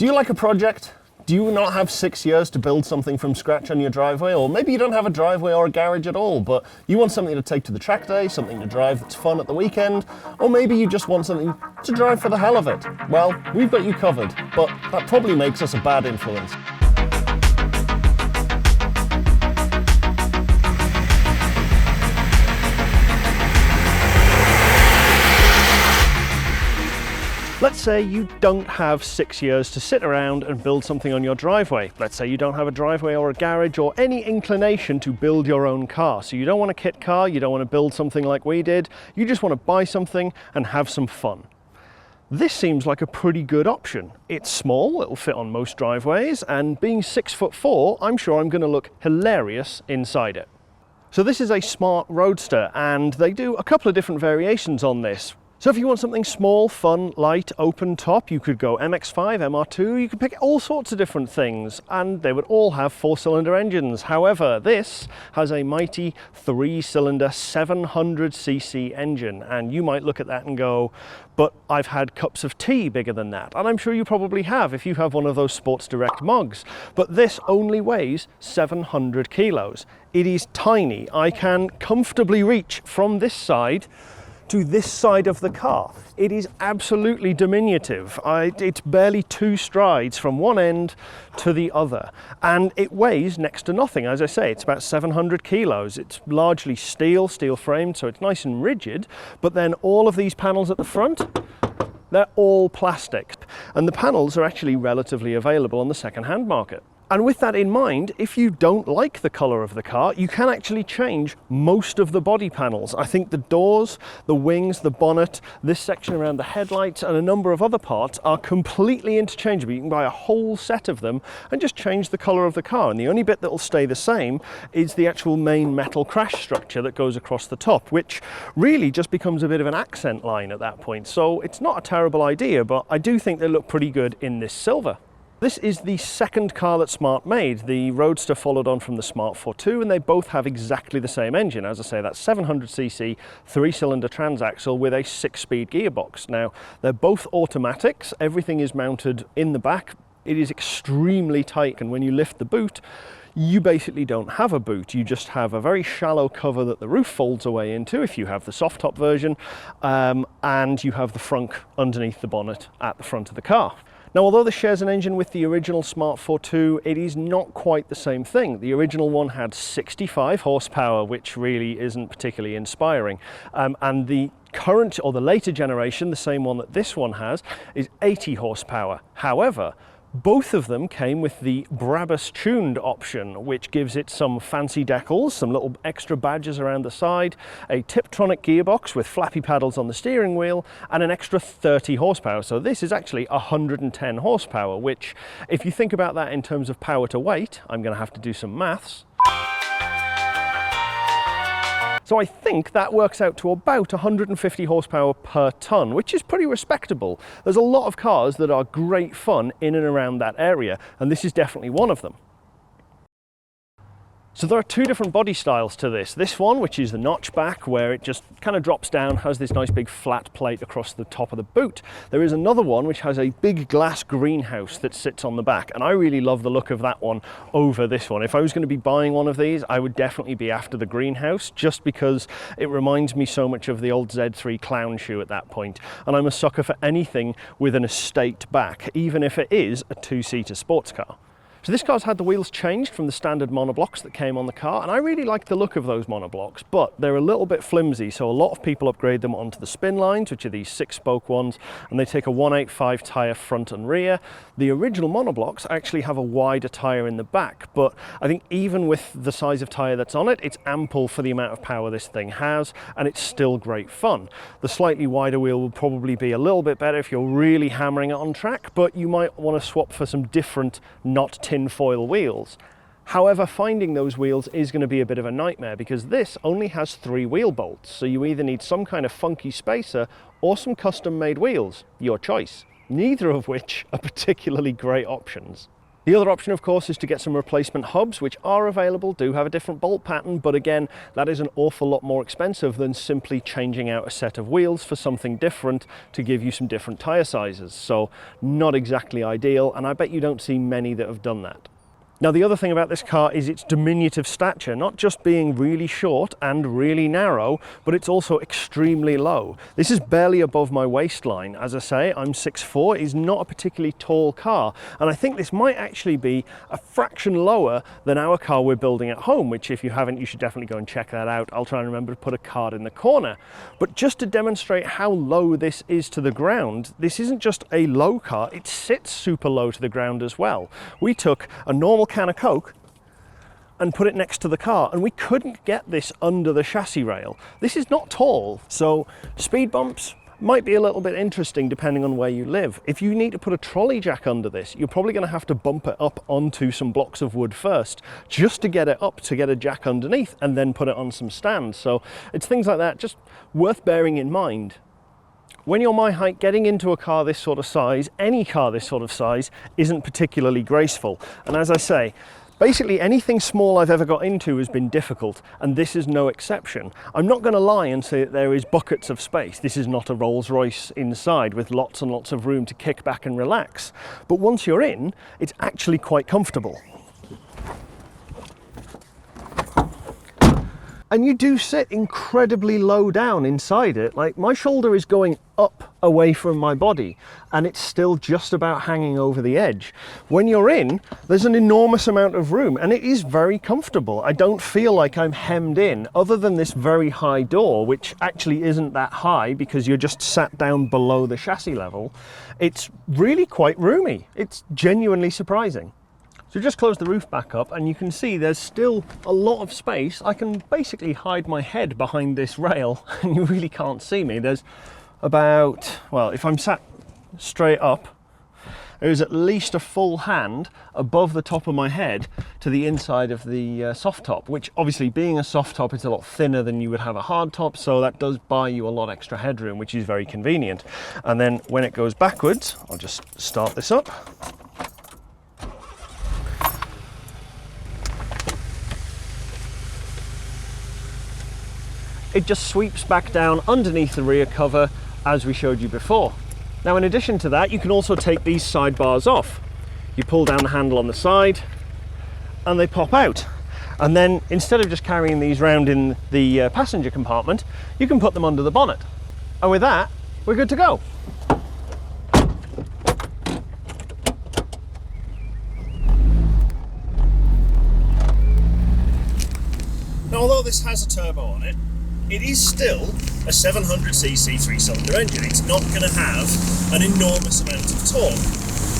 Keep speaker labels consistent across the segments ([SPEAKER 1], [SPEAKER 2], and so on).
[SPEAKER 1] Do you like a project? Do you not have 6 years to build something from scratch on your driveway? Or maybe you don't have a driveway or a garage at all, but you want something to take to the track day, something to drive that's fun at the weekend, or maybe you just want something to drive for the hell of it. Well, we've got you covered, but that probably makes us a bad influence. Let's say you don't have 6 years to sit around and build something on your driveway. Let's say you don't have a driveway or a garage or any inclination to build your own car. So you don't want a kit car, you don't want to build something like we did, you just want to buy something and have some fun. This seems like a pretty good option. It's small, it'll fit on most driveways, and being 6'4", I'm sure I'm going to look hilarious inside it. So this is a Smart Roadster, and they do a couple of different variations on this. So if you want something small, fun, light, open top, you could go MX-5, MR2, you could pick all sorts of different things, and they would all have 4-cylinder engines. However, this has a mighty 3-cylinder 700cc engine, and you might look at that and go, but I've had cups of tea bigger than that, and I'm sure you probably have if you have one of those Sports Direct mugs, but this only weighs 700 kilos. It is tiny. I can comfortably reach from this side to this side of the car. It is absolutely diminutive. It's barely 2 strides from one end to the other, and it weighs next to nothing. As I say, it's about 700 kilos. It's largely steel framed, so it's nice and rigid, but then all of these panels at the front, they're all plastic, and the panels are actually relatively available on the second-hand market. And with that in mind, if you don't like the colour of the car, you can actually change most of the body panels. I think the doors, the wings, the bonnet, this section around the headlights, and a number of other parts are completely interchangeable. You can buy a whole set of them and just change the colour of the car. And the only bit that will stay the same is the actual main metal crash structure that goes across the top, which really just becomes a bit of an accent line at that point. So it's not a terrible idea, but I do think they look pretty good in this silver. This is the second car that Smart made. The Roadster followed on from the Smart 4.2, and they both have exactly the same engine. As I say, that's 700cc 3-cylinder transaxle with a 6-speed gearbox. Now, they're both automatics. Everything is mounted in the back. It is extremely tight, and when you lift the boot, you basically don't have a boot. You just have a very shallow cover that the roof folds away into if you have the soft top version, and you have the frunk underneath the bonnet at the front of the car. Now, although this shares an engine with the original Smart 4.2, it is not quite the same thing. The original one had 65 horsepower, which really isn't particularly inspiring. And the current, or the later generation, the same one that this one has, is 80 horsepower. However, both of them came with the Brabus tuned option, which gives it some fancy decals, some little extra badges around the side, a Tiptronic gearbox with flappy paddles on the steering wheel, and an extra 30 horsepower. So this is actually 110 horsepower, which, if you think about that in terms of power to weight, I'm going to have to do some maths. So I think that works out to about 150 horsepower per tonne, which is pretty respectable. There's a lot of cars that are great fun in and around that area, and this is definitely one of them. So there are 2 different body styles to this. This one, which is the notchback, where it just kind of drops down, has this nice big flat plate across the top of the boot. There is another one which has a big glass greenhouse that sits on the back, and I really love the look of that one over this one. If I was going to be buying one of these, I would definitely be after the greenhouse, just because it reminds me so much of the old Z3 clown shoe at that point. And I'm a sucker for anything with an estate back, even if it is a 2-seater sports car. So this car's had the wheels changed from the standard monoblocks that came on the car, and I really like the look of those monoblocks, but they're a little bit flimsy, so a lot of people upgrade them onto the spin lines, which are these 6-spoke ones, and they take a 185 tyre front and rear. The original monoblocks actually have a wider tyre in the back, but I think even with the size of tyre that's on it, it's ample for the amount of power this thing has, and it's still great fun. The slightly wider wheel will probably be a little bit better if you're really hammering it on track, but you might want to swap for some different, not tinfoil wheels. However, finding those wheels is going to be a bit of a nightmare, because this only has 3 wheel bolts, so you either need some kind of funky spacer or some custom made wheels, your choice, neither of which are particularly great options. The other option, of course, is to get some replacement hubs, which are available, do have a different bolt pattern, but again, that is an awful lot more expensive than simply changing out a set of wheels for something different to give you some different tyre sizes. So not exactly ideal, and I bet you don't see many that have done that. Now, the other thing about this car is its diminutive stature, not just being really short and really narrow, but it's also extremely low. This is barely above my waistline. As I say, I'm 6'4", it's not a particularly tall car, and I think this might actually be a fraction lower than our car we're building at home, which if you haven't, you should definitely go and check that out. I'll try and remember to put a card in the corner. But just to demonstrate how low this is to the ground, this isn't just a low car, it sits super low to the ground as well. We took a normal can of Coke and put it next to the car, and we couldn't get this under the chassis rail. This is not tall, so speed bumps might be a little bit interesting depending on where you live. If you need to put a trolley jack under this, you're probably going to have to bump it up onto some blocks of wood first just to get it up, to get a jack underneath, and then put it on some stands. So it's things like that just worth bearing in mind. When you're my height, getting into a car this sort of size, any car this sort of size, isn't particularly graceful. And as I say, basically anything small I've ever got into has been difficult, and this is no exception. I'm not going to lie and say that there is buckets of space. This is not a Rolls-Royce inside with lots and lots of room to kick back and relax. But once you're in, it's actually quite comfortable. And you do sit incredibly low down inside it. Like, my shoulder is going up away from my body and it's still just about hanging over the edge. When you're in, there's an enormous amount of room and it is very comfortable. I don't feel like I'm hemmed in, other than this very high door, which actually isn't that high because you're just sat down below the chassis level. It's really quite roomy. It's genuinely surprising. So just close the roof back up and you can see there's still a lot of space. I can basically hide my head behind this rail and you really can't see me. There's about, well, if I'm sat straight up, there's at least a full hand above the top of my head to the inside of the soft top, which obviously, being a soft top, it's a lot thinner than you would have a hard top, so that does buy you a lot extra headroom, which is very convenient. And then when it goes backwards, I'll just start this up. It just sweeps back down underneath the rear cover as we showed you before. Now, in addition to that, you can also take these sidebars off. You pull down the handle on the side and they pop out. And then instead of just carrying these round in the passenger compartment, you can put them under the bonnet. And with that, we're good to go. Now, although this has a turbo on it, it is still a 700cc three-cylinder engine. It's not going to have an enormous amount of torque,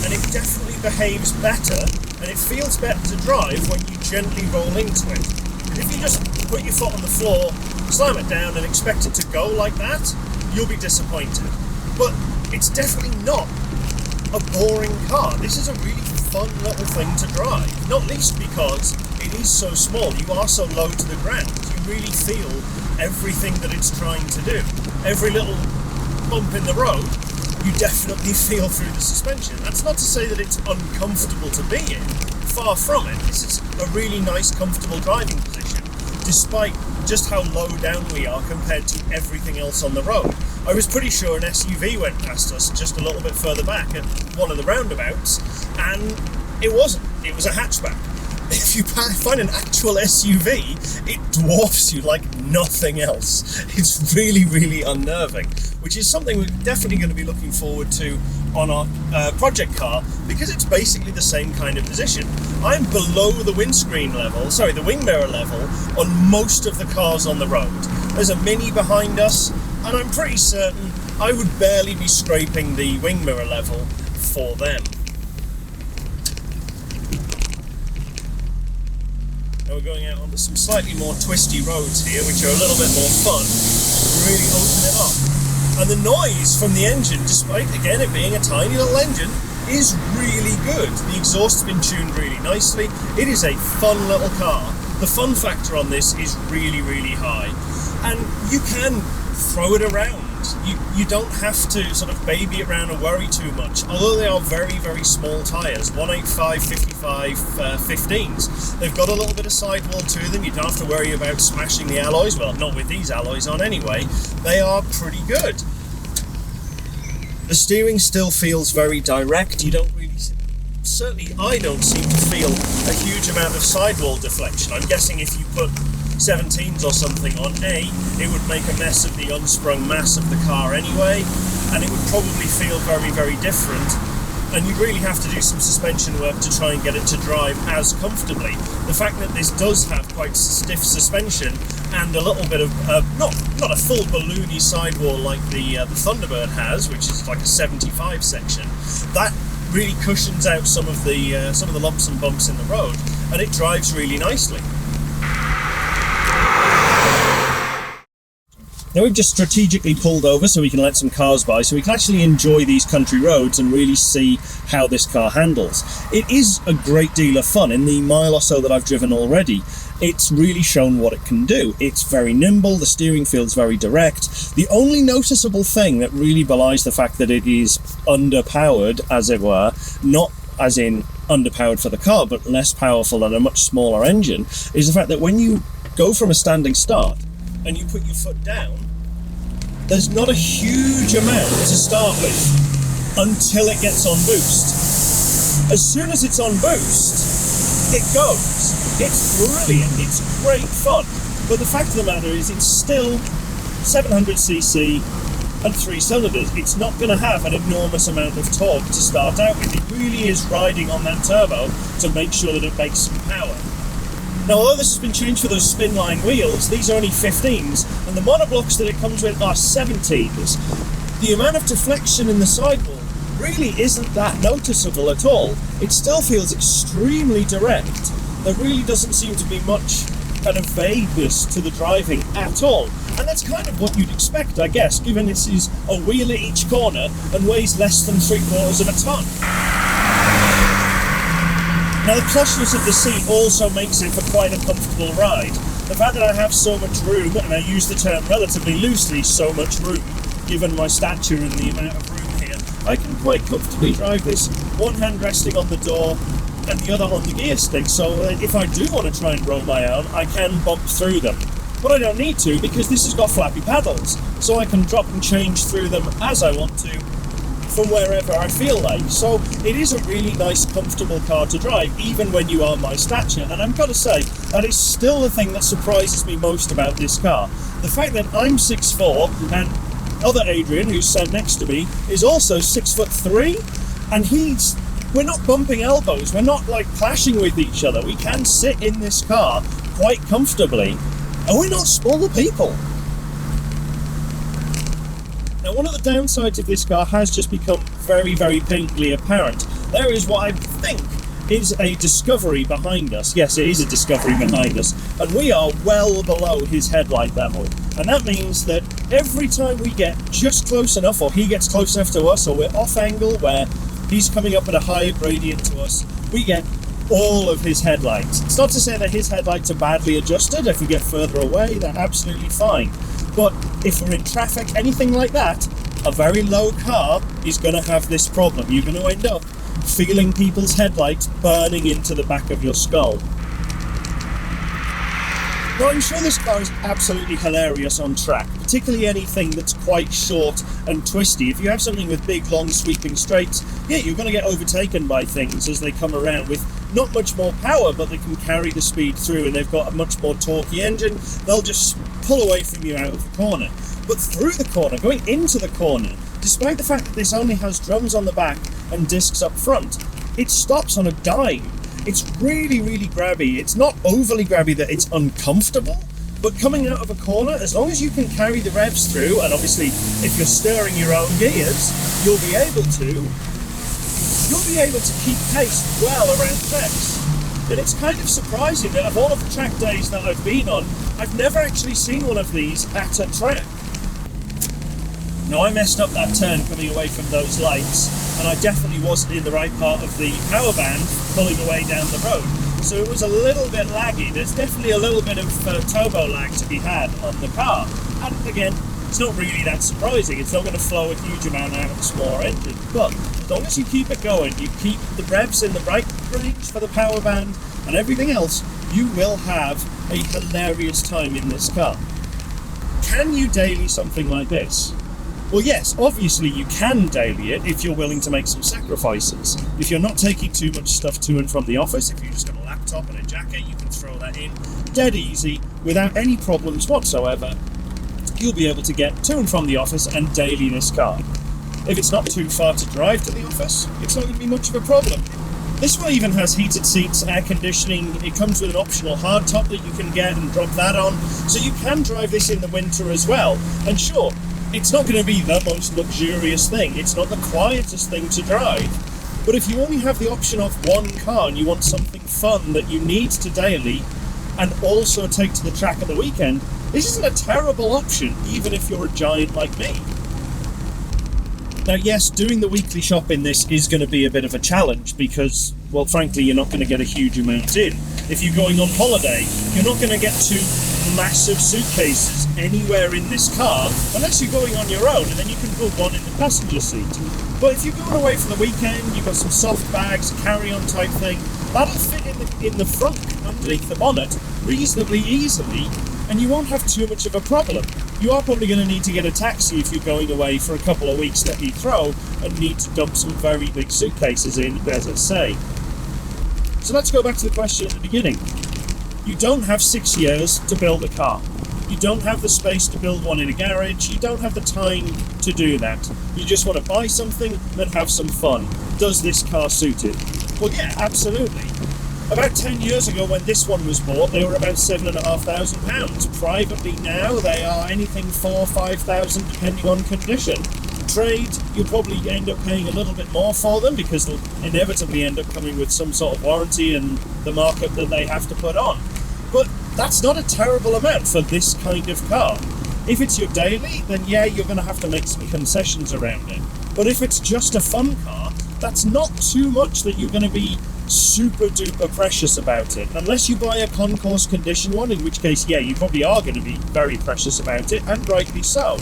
[SPEAKER 1] and it definitely behaves better and it feels better to drive when you gently roll into it. If you just put your foot on the floor, slam it down and expect it to go like that, you'll be disappointed. But it's definitely not a boring car. This is a really fun little thing to drive, not least because it is so small. You are so low to the ground. You really feel everything that it's trying to do. Every little bump in the road, you definitely feel through the suspension. That's not to say that it's uncomfortable to be in. Far from it. This is a really nice, comfortable driving position, despite just how low down we are compared to everything else on the road. I was pretty sure an SUV went past us just a little bit further back at one of the roundabouts, and it wasn't. It was a hatchback. If you find an actual SUV, it dwarfs you like nothing else. It's really, really unnerving, which is something we're definitely going to be looking forward to on our project car, because it's basically the same kind of position. I'm below the windscreen level, sorry, the wing mirror level on most of the cars on the road. There's a Mini behind us, and I'm pretty certain I would barely be scraping the wing mirror level for them. Now we're going out onto some slightly more twisty roads here, which are a little bit more fun. Really open it up. And the noise from the engine, despite again it being a tiny little engine, is really good. The exhaust's been tuned really nicely. It is a fun little car. The fun factor on this is really, really high. And you can throw it around You don't have to sort of baby it around and worry too much, although they are very, very small tyres, 185, 55, 15s. They've got a little bit of sidewall to them. You don't have to worry about smashing the alloys, well, not with these alloys on anyway. They are pretty good. The steering still feels very direct. You don't really, certainly I don't seem to feel a huge amount of sidewall deflection. I'm guessing if you put 17s or something on, it would make a mess of the unsprung mass of the car anyway, and it would probably feel very, very different, and you'd really have to do some suspension work to try and get it to drive as comfortably. The fact that this does have quite stiff suspension and a little bit of, not a full balloony sidewall like the Thunderbird has, which is like a 75 section, that really cushions out some of the lumps and bumps in the road, and it drives really nicely. Now we've just strategically pulled over so we can let some cars by, so we can actually enjoy these country roads and really see how this car handles. It is a great deal of fun. In the mile or so that I've driven already, it's really shown what it can do. It's very nimble, the steering feels very direct. The only noticeable thing that really belies the fact that it is underpowered, as it were, not as in underpowered for the car, but less powerful and a much smaller engine, is the fact that when you go from a standing start and you put your foot down, there's not a huge amount to start with until it gets on boost. As soon as it's on boost, it goes. It's brilliant, it's great fun. But the fact of the matter is it's still 700cc and 3 cylinders. It's not going to have an enormous amount of torque to start out with. It really is riding on that turbo to make sure that it makes some power. Now, although this has been changed for those spin line wheels, these are only 15s, and the monoblocks that it comes with are 17s. The amount of deflection in the sidewall really isn't that noticeable at all. It still feels extremely direct. There really doesn't seem to be much kind of vagueness to the driving at all. And that's kind of what you'd expect, I guess, given this is a wheel at each corner and weighs less than 3/4 of a ton. Now, the plushness of the seat also makes it for quite a comfortable ride. The fact that I have so much room, and I use the term relatively loosely, so much room, given my stature and the amount of room here, I can quite comfortably drive this, one hand resting on the door and the other on the gear stick, so if I do want to try and roll my own, I can bump through them. But I don't need to, because this has got flappy paddles, so I can drop and change through them as I want to, from wherever I feel like. So it is a really nice, comfortable car to drive, even when you are my stature. And I've got to say, that is still the thing that surprises me most about this car. The fact that I'm 6'4", and other Adrian, who's sat next to me, is also 6'3", and we're not bumping elbows, we're not like clashing with each other. We can sit in this car quite comfortably, and we're not small people. Now, one of the downsides of this car has just become very, very painfully apparent. There is what I think is a Discovery behind us. Yes, it is a Discovery behind us, and we are well below his headlight level. And that means that every time we get just close enough, or he gets close enough to us, or we're off angle where he's coming up at a higher gradient to us, we get all of his headlights. It's not to say that his headlights are badly adjusted. If we get further away, they're absolutely fine. But if we're in traffic, anything like that, a very low car is going to have this problem. You're going to end up feeling people's headlights burning into the back of your skull. Now, I'm sure this car is absolutely hilarious on track, particularly anything that's quite short and twisty. If you have something with big, long, sweeping straights, yeah, you're going to get overtaken by things as they come around with not much more power, but they can carry the speed through, and they've got a much more torquey engine. They'll just pull away from you out of the corner. But through the corner, going into the corner, despite the fact that this only has drums on the back and discs up front, it stops on a dime. It's really, really grabby. It's not overly grabby that it's uncomfortable, but coming out of a corner, as long as you can carry the revs through, and obviously if you're stirring your own gears, you'll be able to keep pace well around tracks. And it's kind of surprising that of all of the track days that I've been on, I've never actually seen one of these at a track. Now, I messed up that turn coming away from those lights, and I definitely wasn't in the right part of the power band pulling away down the road. So it was a little bit laggy. There's definitely a little bit of turbo lag to be had on the car. And again,
[SPEAKER 2] it's not really that surprising. It's not going to flow a huge amount out of a smaller engine. But as long as you keep it going, you keep the revs in the right range for the power band and everything else, you will have a hilarious time in this car. Can you daily something like this? Well, yes, obviously you can daily it if you're willing to make some sacrifices. If you're not taking too much stuff to and from the office, if you've just got a laptop and a jacket, you can throw that in dead easy without any problems whatsoever. You'll be able to get to and from the office and daily this car. If it's not too far to drive to the office, it's not going to be much of a problem. This one even has heated seats, air conditioning. It comes with an optional hardtop that you can get and drop that on, so you can drive this in the winter as well. And sure, it's not going to be the most luxurious thing. It's not the quietest thing to drive. But if you only have the option of one car and you want something fun that you need to daily and also take to the track at the weekend, this isn't a terrible option, even if you're a giant like me. Now, yes, doing the weekly shop in this is going to be a bit of a challenge because, well, frankly, you're not going to get a huge amount in. If you're going on holiday, you're not going to get two massive suitcases anywhere in this car unless you're going on your own, and then you can put one in the passenger seat. But if you're going away for the weekend, you've got some soft bags, a carry-on type thing, that'll fit in the front underneath the bonnet reasonably easily, and you won't have too much of a problem. You are probably going to need to get a taxi if you're going away for a couple of weeks to Heathrow and need to dump some very big suitcases in, as I say. So let's go back to the question at the beginning. You don't have 6 years to build a car. You don't have the space to build one in a garage. You don't have the time to do that. You just want to buy something and have some fun. Does this car suit it? Well, yeah, absolutely. About 10 years ago when this one was bought, they were about £7,500. Privately now, they are anything $4,000 or $5,000 depending on condition. Trade, you'll probably end up paying a little bit more for them because they'll inevitably end up coming with some sort of warranty and the markup that they have to put on. But that's not a terrible amount for this kind of car. If it's your daily, then yeah, you're going to have to make some concessions around it. But if it's just a fun car, that's not too much that you're going to be super duper precious about it, unless you buy a concourse condition one, in which case, yeah, you probably are going to be very precious about it, and rightly so.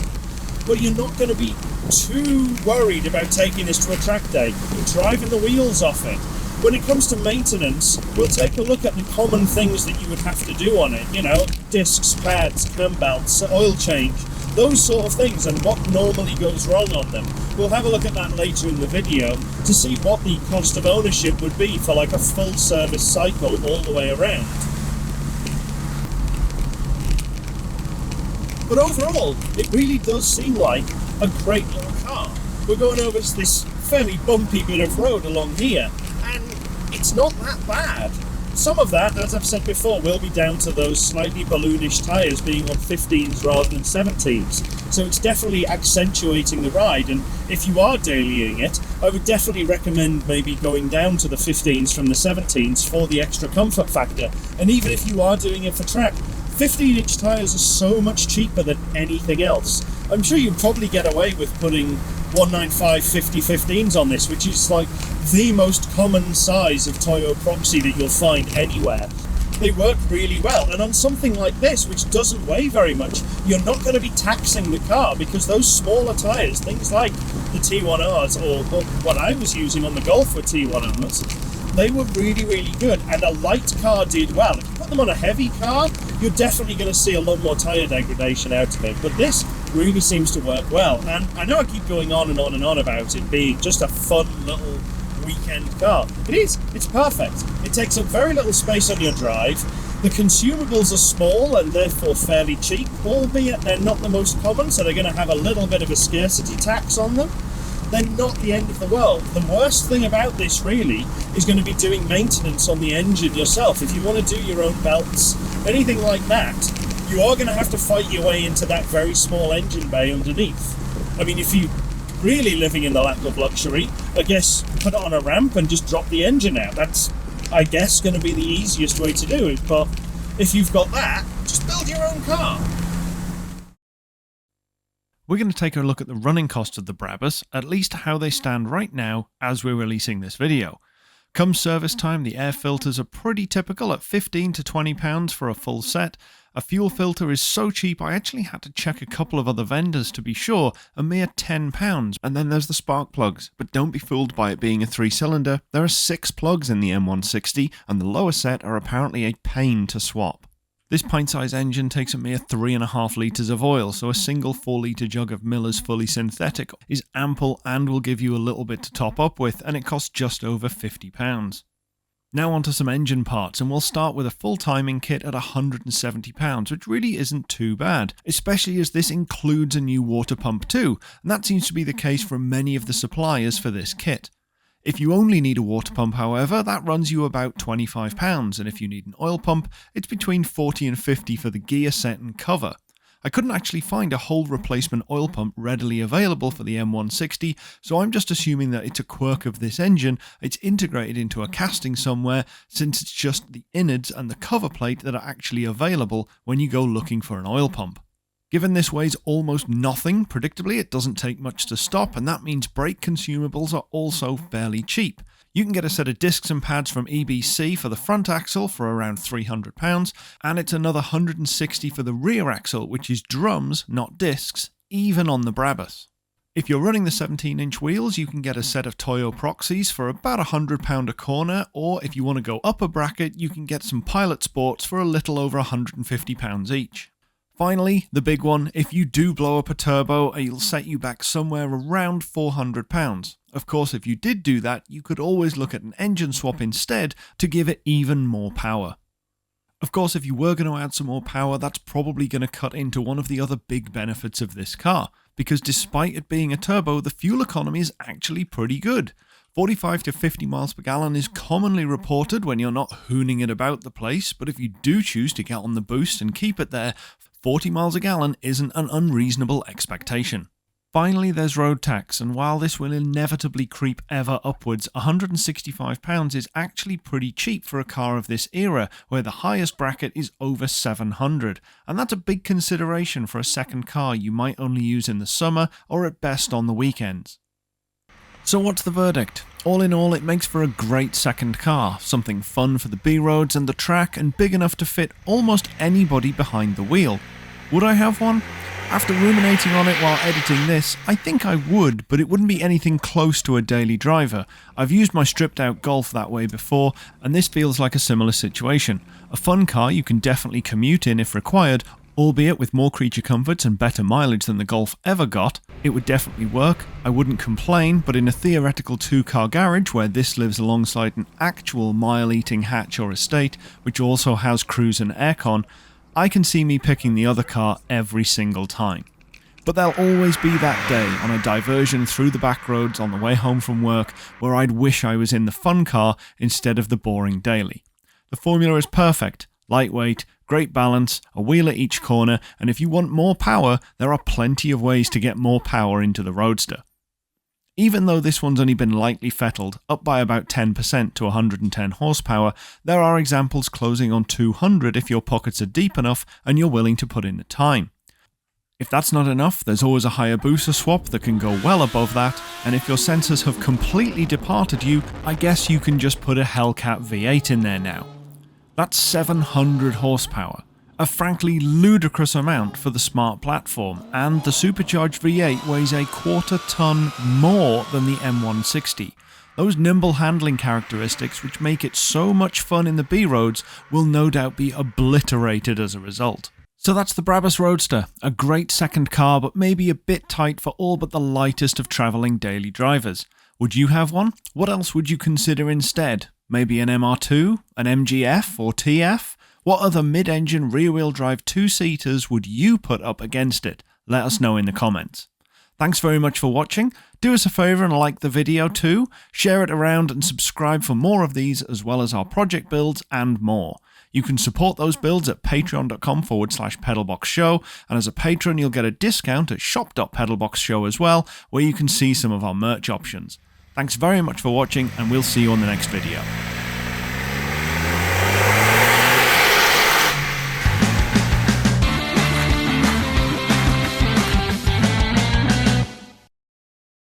[SPEAKER 2] But you're not going to be too worried about taking this to a track day, driving the wheels off it. When it comes to maintenance, we'll take a look at the common things that you would have to do on it, you know, discs, pads, cam belts, oil change, those sort of things, and what normally goes wrong on them. We'll have a look at that later in the video to see what the cost of ownership would be for like a full service cycle all the way around. But overall, it really does seem like a great little car. We're going over this fairly bumpy bit of road along here, and it's not that bad. Some of that, as I've said before, will be down to those slightly balloonish tyres being on 15s rather than 17s. So it's definitely accentuating the ride, and if you are dailying it, I would definitely recommend maybe going down to the 15s from the 17s for the extra comfort factor. And even if you are doing it for track, 15-inch tyres are so much cheaper than anything else. I'm sure you'd probably get away with putting 195 50-15s on this, which is like the most common size of Toyo proxy that you'll find anywhere. They work really well, and on something like this, which doesn't weigh very much, you're not going to be taxing the car because those smaller tyres, things like the T1Rs or what I was using on the Golf with T1Rs, they were really, really good, and a light car did well. If you put them on a heavy car, you're definitely going to see a lot more tyre degradation out of it, but this really seems to work well. And I know I keep going on and on and on about it being just a fun little weekend car. It is. It's perfect. It takes up very little space on your drive. The consumables are small and therefore fairly cheap, albeit they're not the most common, so they're going to have a little bit of a scarcity tax on them. They're not the end of the world. The worst thing about this really is going to be doing maintenance on the engine yourself. If you want to do your own belts, anything like that, you are going to have to fight your way into that very small engine bay underneath. I mean, if you're really living in the lap of luxury, I guess put it on a ramp and just drop the engine out. That's, I guess, going to be the easiest way to do it. But if you've got that, just build your own car.
[SPEAKER 3] We're going to take a look at the running cost of the Brabus, at least how they stand right now as we're releasing this video. Come service time, the air filters are pretty typical at £15 to £20 for a full set, A fuel filter is so cheap I actually had to check a couple of other vendors to be sure, a mere £10. And then there's the spark plugs, but don't be fooled by it being a 3-cylinder. There are 6 plugs in the M160 and the lower set are apparently a pain to swap. This pint-sized engine takes a mere 3.5 litres of oil, so a single 4-litre jug of Miller's fully synthetic is ample and will give you a little bit to top up with, and it costs just over £50. Now onto some engine parts, and we'll start with a full timing kit at £170, which really isn't too bad, especially as this includes a new water pump too, and that seems to be the case for many of the suppliers for this kit. If you only need a water pump, however, that runs you about £25, and if you need an oil pump, it's between £40 and £50 for the gear set and cover. I couldn't actually find a whole replacement oil pump readily available for the M160, so I'm just assuming that it's a quirk of this engine, it's integrated into a casting somewhere, since it's just the innards and the cover plate that are actually available when you go looking for an oil pump. Given this weighs almost nothing, predictably it doesn't take much to stop, and that means brake consumables are also fairly cheap. You can get a set of discs and pads from EBC for the front axle for around £300, and it's another £160 for the rear axle, which is drums, not discs, even on the Brabus. If you're running the 17-inch wheels, you can get a set of Toyo Proxies for about £100 a corner, or if you want to go up a bracket, you can get some Pilot Sports for a little over £150 each. Finally, the big one, if you do blow up a turbo, it'll set you back somewhere around £400. Of course, if you did do that, you could always look at an engine swap instead to give it even more power. Of course, if you were going to add some more power, that's probably going to cut into one of the other big benefits of this car, because despite it being a turbo, the fuel economy is actually pretty good. 45 to 50 miles per gallon is commonly reported when you're not hooning it about the place, but if you do choose to get on the boost and keep it there, 40 miles a gallon isn't an unreasonable expectation. Finally, there's road tax, and while this will inevitably creep ever upwards, £165 is actually pretty cheap for a car of this era, where the highest bracket is over £700, and that's a big consideration for a second car you might only use in the summer or at best on the weekends. So what's the verdict? All in all, it makes for a great second car, something fun for the B-roads and the track, and big enough to fit almost anybody behind the wheel. Would I have one? After ruminating on it while editing this, I think I would, but it wouldn't be anything close to a daily driver. I've used my stripped out Golf that way before, and this feels like a similar situation. A fun car you can definitely commute in if required, albeit with more creature comforts and better mileage than the Golf ever got. It would definitely work, I wouldn't complain, but in a theoretical 2-car garage where this lives alongside an actual mile-eating hatch or estate, which also has cruise and aircon, I can see me picking the other car every single time. But there'll always be that day on a diversion through the back roads on the way home from work where I'd wish I was in the fun car instead of the boring daily. The formula is perfect. Lightweight, great balance, a wheel at each corner, and if you want more power, there are plenty of ways to get more power into the Roadster. Even though this one's only been lightly fettled, up by about 10% to 110 horsepower, there are examples closing on 200 if your pockets are deep enough and you're willing to put in the time. If that's not enough, there's always a Hayabusa swap that can go well above that, and if your sensors have completely departed you, I guess you can just put a Hellcat V8 in there now. That's 700 horsepower, a frankly ludicrous amount for the Smart platform, and the supercharged V8 weighs a quarter ton more than the M160. Those nimble handling characteristics, which make it so much fun in the B-roads, will no doubt be obliterated as a result. So that's the Brabus Roadster, a great second car but maybe a bit tight for all but the lightest of travelling daily drivers. Would you have one? What else would you consider instead? Maybe an MR2, an MGF or TF? What other mid-engine rear-wheel drive two-seaters would you put up against it? Let us know in the comments. Thanks very much for watching. Do us a favour and like the video too. Share it around and subscribe for more of these as well as our project builds and more. You can support those builds at patreon.com/PedalBoxShow, and as a patron you'll get a discount at shop.PedalBoxShow as well, where you can see some of our merch options. Thanks very much for watching, and we'll see you on the next video.